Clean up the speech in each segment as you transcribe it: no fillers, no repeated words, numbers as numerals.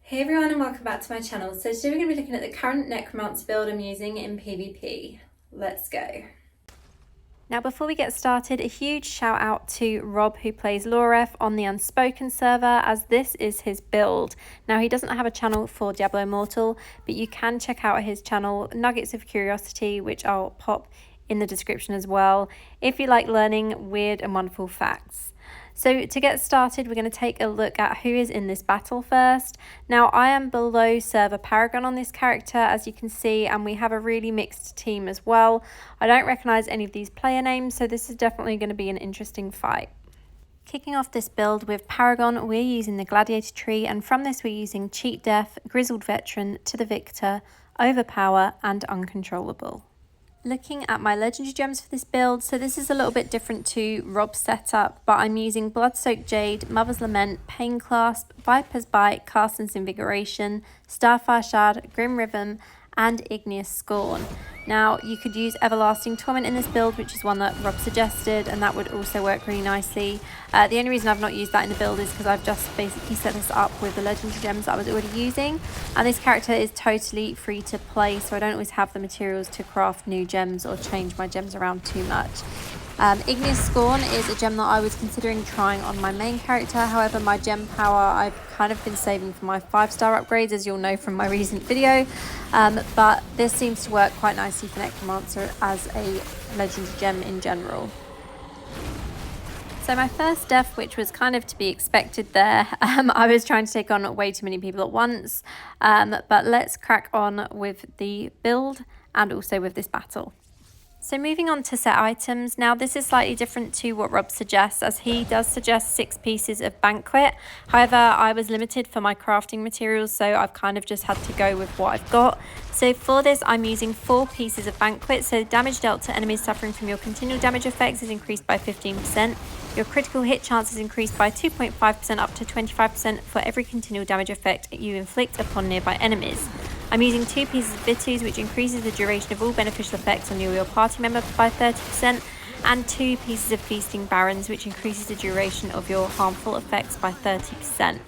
Hey everyone and welcome back to my channel. So today we're going to be looking at the current Necromancer build I'm using in PvP. Let's go. Now before we get started, a huge shout out to Rob who plays LaurethUK on the Unspoken server, as this is his build. Now he doesn't have a channel for Diablo Immortal, but you can check out his channel Nuggets of Curiosity, which I'll pop in the description as well, if you like learning weird and wonderful facts. So to get started, we're going to take a look at who is in this battle first. Now I am below server Paragon on this character, as you can see, and we have a really mixed team as well. I don't recognise any of these player names, so this is definitely going to be an interesting fight. Kicking off this build with Paragon, we're using the Gladiator tree, and from this we're using Cheat Death, Grizzled Veteran, To the Victor, Overpower and Uncontrollable. Looking at my legendary gems for this build, so this is a little bit different to Rob's setup, but I'm using Blood-Soaked Jade, Mother's Lament, Pain Clasp, Viper's Bite, Carson's Invigoration, Starfire Shard, Grim Rhythm and Igneous Scorn. Now you could use Everlasting Torment in this build, which is one that Rob suggested, and that would also work really nicely. The only reason I've not used that in the build is because I've just basically set this up with the legendary gems that I was already using, and this character is totally free to play, so I don't always have the materials to craft new gems or change my gems around too much. Igneous Scorn is a gem that I was considering trying on my main character. However, my gem power I've kind of been saving for my 5-star upgrades, as you'll know from my recent video, but this seems to work quite nicely for Necromancer as a legendary gem in general. So my first death, which was kind of to be expected there, I was trying to take on way too many people at once, but let's crack on with the build and also with this battle. So moving on to set items, now this is slightly different to what Rob suggests, as he does suggest 6 pieces of Banquet. However, I was limited for my crafting materials, so I've kind of just had to go with what I've got. So for this, I'm using 4 pieces of Banquet. So damage dealt to enemies suffering from your continual damage effects is increased by 15%. Your critical hit chance is increased by 2.5% up to 25% for every continual damage effect you inflict upon nearby enemies. I'm using 2 pieces of Bitus, which increases the duration of all beneficial effects on your party member by 30%, and 2 pieces of Feasting Barons, which increases the duration of your harmful effects by 30%.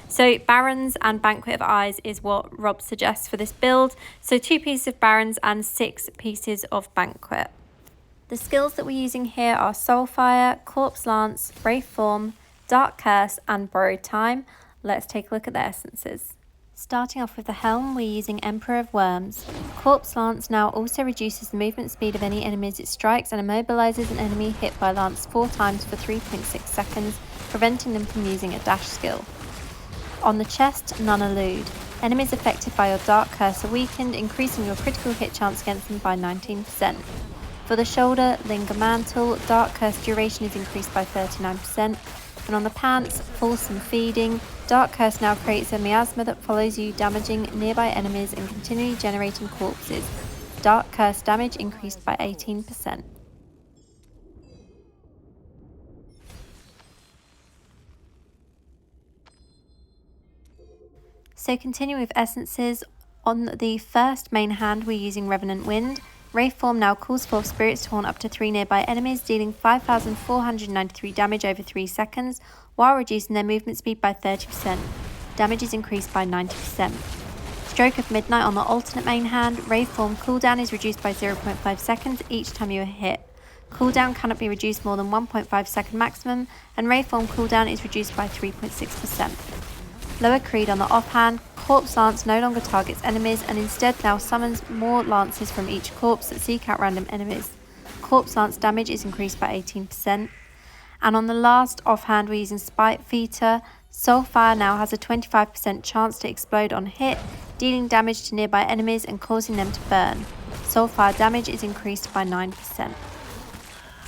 So Barons and Banquet of Eyes is what Rob suggests for this build, so 2 pieces of Barons and 6 pieces of Banquet. The skills that we're using here are Soulfire, Corpse Lance, Wraith Form, Dark Curse and Borrowed Time. Let's take a look at the essences. Starting off with the helm, we're using Emperor of Worms. Corpse Lance now also reduces the movement speed of any enemies it strikes and immobilizes an enemy hit by Lance 4 times for 3.6 seconds, preventing them from using a dash skill. On the chest, None Elude. Enemies affected by your Dark Curse are weakened, increasing your critical hit chance against them by 19%. For the shoulder, Linger Mantle, Dark Curse duration is increased by 39%. And on the pants, Fulsome Feeding, Dark Curse now creates a miasma that follows you, damaging nearby enemies and continually generating corpses. Dark Curse damage increased by 18%. So continuing with essences, on the first main hand we're using Revenant Wind. Wraith Form now calls forth spirits to haunt up to 3 nearby enemies, dealing 5,493 damage over 3 seconds, while reducing their movement speed by 30%. Damage is increased by 90%. Stroke of Midnight on the alternate main hand. Wraith Form cooldown is reduced by 0.5 seconds each time you are hit. Cooldown cannot be reduced more than 1.5 second maximum, and Wraith Form cooldown is reduced by 3.6%. Lower Creed on the offhand. Corpse Lance no longer targets enemies and instead now summons more lances from each corpse that seek out random enemies. Corpse Lance damage is increased by 18%. And on the last offhand, we're using Spite Feeder. Soulfire now has a 25% chance to explode on hit, dealing damage to nearby enemies and causing them to burn. Soulfire damage is increased by 9%.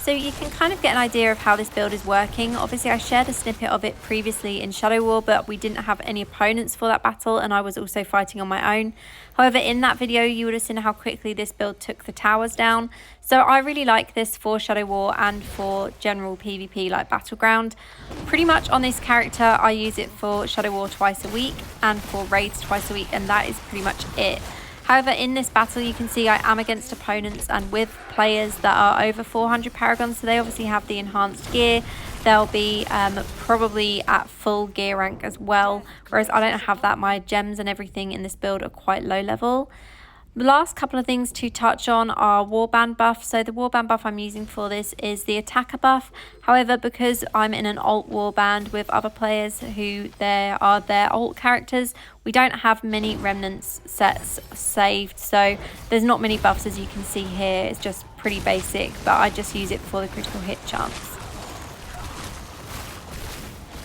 So you can kind of get an idea of how this build is working. Obviously I shared a snippet of it previously in Shadow War, but we didn't have any opponents for that battle and I was also fighting on my own. However, in that video you would have seen how quickly this build took the towers down. So I really like this for Shadow War and for general PvP like Battleground. Pretty much on this character I use it for Shadow War twice a week and for raids twice a week, and that is pretty much it. However, in this battle you can see I am against opponents and with players that are over 400 Paragons, so they obviously have the enhanced gear. they'll be probably at full gear rank as well, whereas I don't have that. My gems and everything in this build are quite low level. The last couple of things to touch on are Warband buff. So the Warband buff I'm using for this is the attacker buff. However, because I'm in an alt Warband with other players who are their alt characters, we don't have many remnants sets saved. So there's not many buffs as you can see here. It's just pretty basic, but I just use it for the critical hit chance.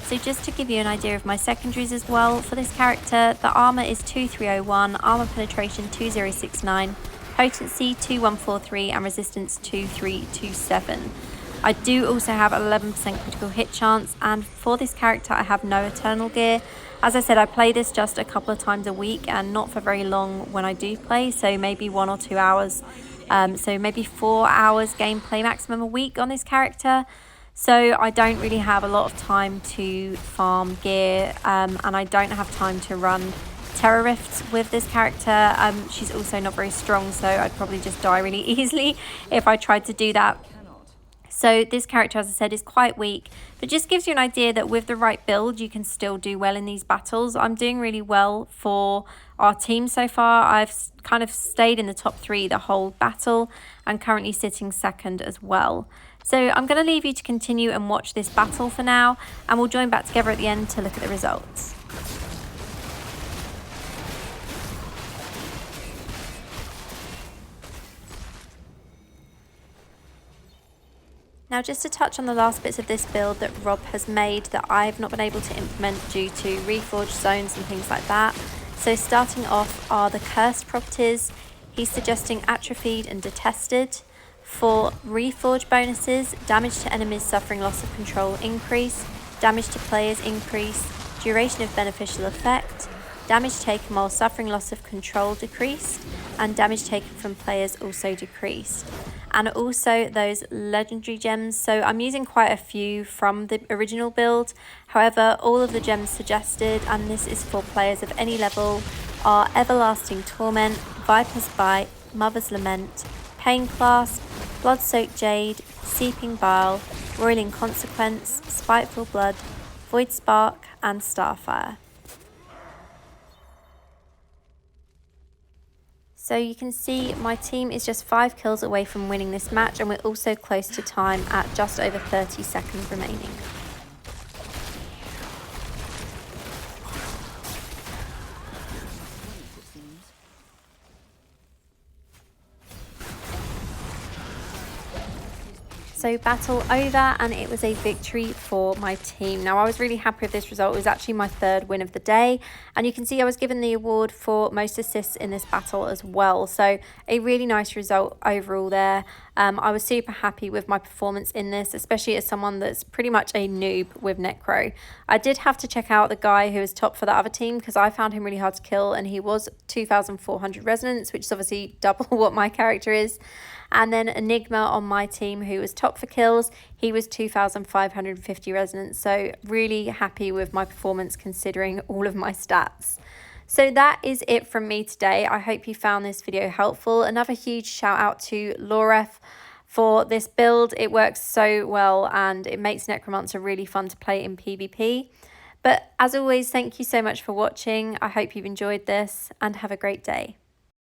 So just to give you an idea of my secondaries as well, for this character, the armor is 2301, armor penetration 2069, potency 2143, and resistance 2327. I do also have 11% critical hit chance, and for this character I have no eternal gear. As I said, I play this just a couple of times a week and not for very long when I do play, so maybe 1 or 2 hours. So maybe 4 hours gameplay maximum a week on this character. So I don't really have a lot of time to farm gear, and I don't have time to run terror rifts with this character. She's also not very strong, so I'd probably just die really easily if I tried to do that. So this character, as I said, is quite weak, but just gives you an idea that with the right build, you can still do well in these battles. I'm doing really well for our team so far. I've kind of stayed in the top 3 the whole battle and currently sitting second as well. So I'm going to leave you to continue and watch this battle for now, and we'll join back together at the end to look at the results. Now, just to touch on the last bits of this build that Rob has made that I've not been able to implement due to reforged zones and things like that. So starting off are the cursed properties. He's suggesting atrophied and detested. For reforge bonuses, damage to enemies suffering loss of control increase, damage to players increase, duration of beneficial effect, damage taken while suffering loss of control decreased, and damage taken from players also decreased. And also those legendary gems. So I'm using quite a few from the original build. However, all of the gems suggested, and this is for players of any level, are Everlasting Torment, Viper's Bite, Mother's Lament, Pain Clasp, Blood-Soaked Jade, Seeping Bile, Roiling Consequence, Spiteful Blood, Void Spark, and Starfire. So you can see my team is just 5 kills away from winning this match, and we're also close to time at just over 30 seconds remaining. So battle over, and it was a victory for my team. Now, I was really happy with this result. It was actually my 3rd win of the day, and you can see I was given the award for most assists in this battle as well. So a really nice result overall there. I was super happy with my performance in this, especially as someone that's pretty much a noob with Necro. I did have to check out the guy who was top for the other team because I found him really hard to kill, and he was 2,400 resonance, which is obviously double what my character is. And then Enigma on my team, who was top for kills, he was 2,550 resonance. So really happy with my performance considering all of my stats. So that is it from me today. I hope you found this video helpful. Another huge shout out to LaurethUK for this build. It works so well and it makes Necromancer really fun to play in PvP. But as always, thank you so much for watching. I hope you've enjoyed this and have a great day.